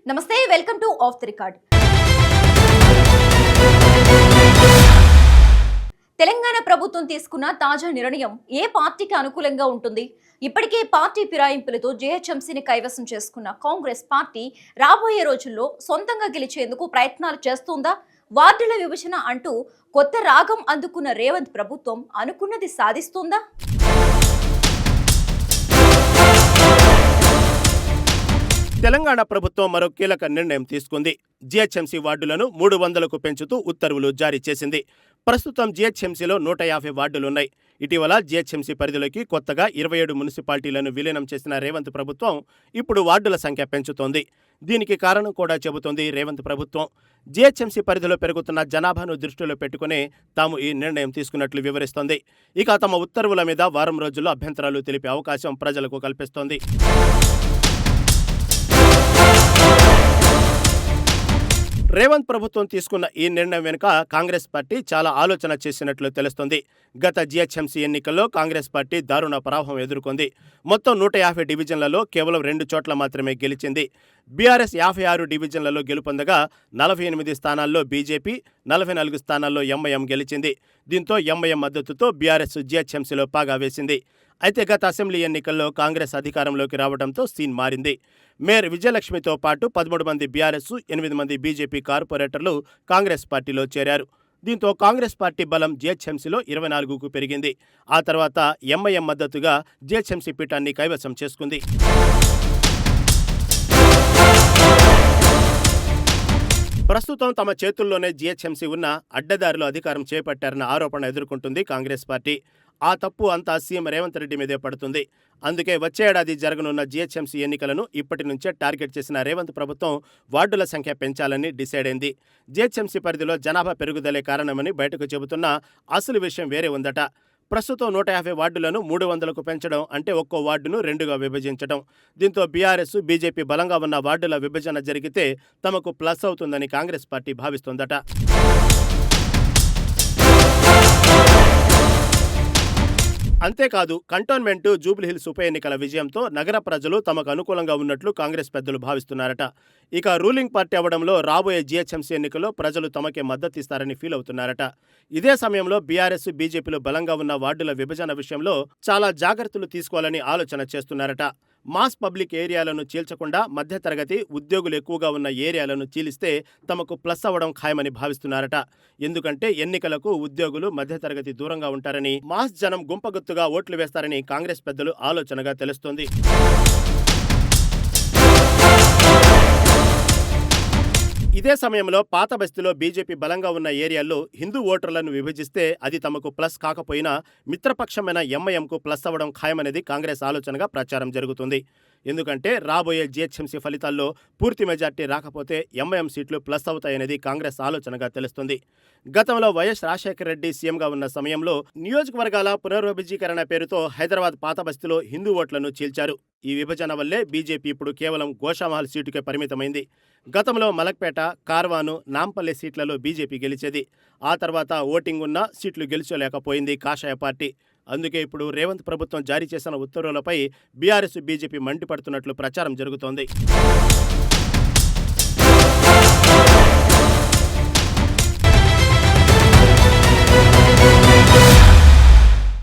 నమస్తే, welcome to of the record. Telangana ప్రభుత్వం తీసుకున్న తాజా నిర్ణయం ఏ పార్టీకి అనుకూలంగా ఉంటుంది? ఇప్పటికే పార్టీ ఫిరాయింపులతో జీహెచ్ఎంసీని కైవసం చేసుకున్న కాంగ్రెస్ పార్టీ రాబోయే రోజుల్లో సొంతంగా గెలిచేందుకు ప్రయత్నాలు చేస్తుందా? వార్డుల విభజన అంటూ కొత్త రాగం అందుకున్న రేవంత్ ప్రభుత్వం అనుకున్నది సాధిస్తుందా? తెలంగాణ ప్రభుత్వం మరో కీలక నిర్ణయం తీసుకుంది. జీహెచ్ఎంసీ వార్డులను 300కు పెంచుతూ ఉత్తర్వులు జారీ చేసింది. ప్రస్తుతం జీహెచ్ఎంసీలో 150 వార్డులున్నాయి. ఇటీవల జీహెచ్ఎంసీ పరిధిలోకి కొత్తగా 27 మున్సిపాలిటీలను విలీనం చేసిన రేవంత్ ప్రభుత్వం ఇప్పుడు వార్డుల సంఖ్య పెంచుతోంది. దీనికి కారణం కూడా చెబుతోంది రేవంత్ ప్రభుత్వం. జీహెచ్ఎంసీ పరిధిలో పెరుగుతున్న జనాభాను దృష్టిలో పెట్టుకునే తాము ఈ నిర్ణయం తీసుకున్నట్లు వివరిస్తోంది. ఇక తమ ఉత్తర్వుల మీద వారం రోజుల్లో అభ్యంతరాలు తెలిపే అవకాశం ప్రజలకు కల్పిస్తోంది. రేవంత్ ప్రభుత్వం తీసుకున్న ఈ నిర్ణయం వెనుక కాంగ్రెస్ పార్టీ చాలా ఆలోచన చేసినట్లు తెలుస్తోంది. గత జీహెచ్ఎంసీ ఎన్నికల్లో కాంగ్రెస్ పార్టీ దారుణ పరాభవం ఎదుర్కొంది. మొత్తం 150 డివిజన్లలో కేవలం 2 చోట్ల మాత్రమే గెలిచింది. బీఆర్ఎస్ 56 డివిజన్లలో గెలుపొందగా 48 స్థానాల్లో బీజేపీ, 44 స్థానాల్లో ఎంఐఎం గెలిచింది. దీంతో ఎంఐఎం మద్దతుతో బీఆర్ఎస్ జీహెచ్ఎంసీలో పాగా వేసింది. అయితే గత అసెంబ్లీ ఎన్నికల్లో కాంగ్రెస్ అధికారంలోకి రావడంతో సీన్ మారింది. మేయర్ విజయలక్ష్మితో పాటు 13 మంది బీఆర్ఎస్, 8 మంది బీజేపీ కార్పొరేటర్లు కాంగ్రెస్ పార్టీలో చేరారు. దీంతో కాంగ్రెస్ పార్టీ బలం జీహెచ్ఎంసీలో 24కు పెరిగింది. ఆ తర్వాత ఎంఐఎం మద్దతుగా జీహెచ్ఎంసీ పీఠాన్ని కైవసం చేసుకుంది. ప్రస్తుతం తమ చేతుల్లోనే జీహెచ్ఎంసీ ఉన్న అడ్డదారిలో అధికారం చేపట్టారన్న ఆరోపణ ఎదుర్కొంటుంది కాంగ్రెస్ పార్టీ. ఆ తప్పు అంతా సీఎం రేవంత్ రెడ్డి మీదే పడుతుంది. అందుకే వచ్చే ఏడాది జరగనున్న జీహెచ్ఎంసీ ఎన్నికలను ఇప్పటి నుంచే టార్గెట్ చేసిన రేవంత్ ప్రభుత్వం వార్డుల సంఖ్య పెంచాలని డిసైడ్ అయింది. జీహెచ్ఎంసీ పరిధిలో జనాభా పెరుగుదలే కారణమని బయటకు చెబుతున్న అసలు విషయం వేరే ఉందట. ప్రస్తుతం 150 వార్డులను 300కు పెంచడం అంటే ఒక్కో వార్డును 2గా విభజించడం. దీంతో బీఆర్ఎస్, బీజేపీ బలంగా ఉన్న వార్డుల విభజన జరిగితే తమకు ప్లస్ అవుతుందని కాంగ్రెస్ పార్టీ భావిస్తోందట. అంతేకాదు, కంటోన్మెంట్, జూబ్లీహిల్స్ ఉప ఎన్నికల విజయంతో నగర ప్రజలు తమకు అనుకూలంగా ఉన్నట్లు కాంగ్రెస్ పెద్దలు భావిస్తున్నారట. ఇక రూలింగ్ పార్టీ అవ్వడంలో రాబోయే జీహెచ్ఎంసీ ఎన్నికల్లో ప్రజలు తమకే మద్దతిస్తారని ఫీల్ అవుతున్నారట. ఇదే సమయంలో బీఆర్ఎస్, బీజేపీలు బలంగా ఉన్న వార్డుల విభజన విషయంలో చాలా జాగ్రత్తలు తీసుకోవాలని ఆలోచన చేస్తున్నారట. మాస్ పబ్లిక్ ఏరియాలను చీల్చకుండా మధ్యతరగతి, ఉద్యోగులు ఎక్కువగా ఉన్న ఏరియాలను చీలిస్తే తమకు ప్లస్ అవ్వడం ఖాయమని భావిస్తున్నారట. ఎందుకంటే ఎన్నికలకు ఉద్యోగులు, మధ్యతరగతి దూరంగా ఉంటారని, మాస్ జనం గుంపగుత్తుగా ఓట్లు వేస్తారని కాంగ్రెస్ పెద్దలు ఆలోచనగా తెలుస్తోంది. ఇదే సమయంలో పాత బస్తీలో బీజేపీ బలంగా ఉన్న ఏరియాల్లో హిందూ ఓటర్లను విభజిస్తే అది తమకు ప్లస్ కాకపోయినా మిత్రపక్షమైన ఎంఐఎంకు ప్లస్ అవ్వడం ఖాయమనేది కాంగ్రెస్ ఆలోచనగా ప్రచారం జరుగుతుంది. ఎందుకంటే రాబోయే జీహెచ్ఎంసీ ఫలితాల్లో పూర్తి మెజార్టీ రాకపోతే ఎంఐఎం సీట్లు ప్లస్ అవుతాయనేది కాంగ్రెస్ ఆలోచనగా తెలుస్తుంది. గతంలో వైఎస్ రాజశేఖర రెడ్డి సీఎంగా ఉన్న సమయంలో నియోజకవర్గాల పునర్విభజీకరణ పేరుతో హైదరాబాద్ పాత బస్తీలో హిందూ ఓట్లను చీల్చారు. ఈ విభజన వల్లే బీజేపీ ఇప్పుడు కేవలం గోషామహల్ సీటుకే పరిమితమైంది. గతంలో మలక్పేట, కార్వాను, నాంపల్లి సీట్లలో బీజేపీ గెలిచేది. ఆ తర్వాత ఓటింగ్ ఉన్న సీట్లు గెలుచోలేకపోయింది కాషాయ పార్టీ. అందుకే ఇప్పుడు రేవంత్ ప్రభుత్వం జారీ చేసిన ఉత్తర్వులపై బీఆర్ఎస్, బీజేపీ మండిపడుతున్నట్లు ప్రచారం జరుగుతోంది.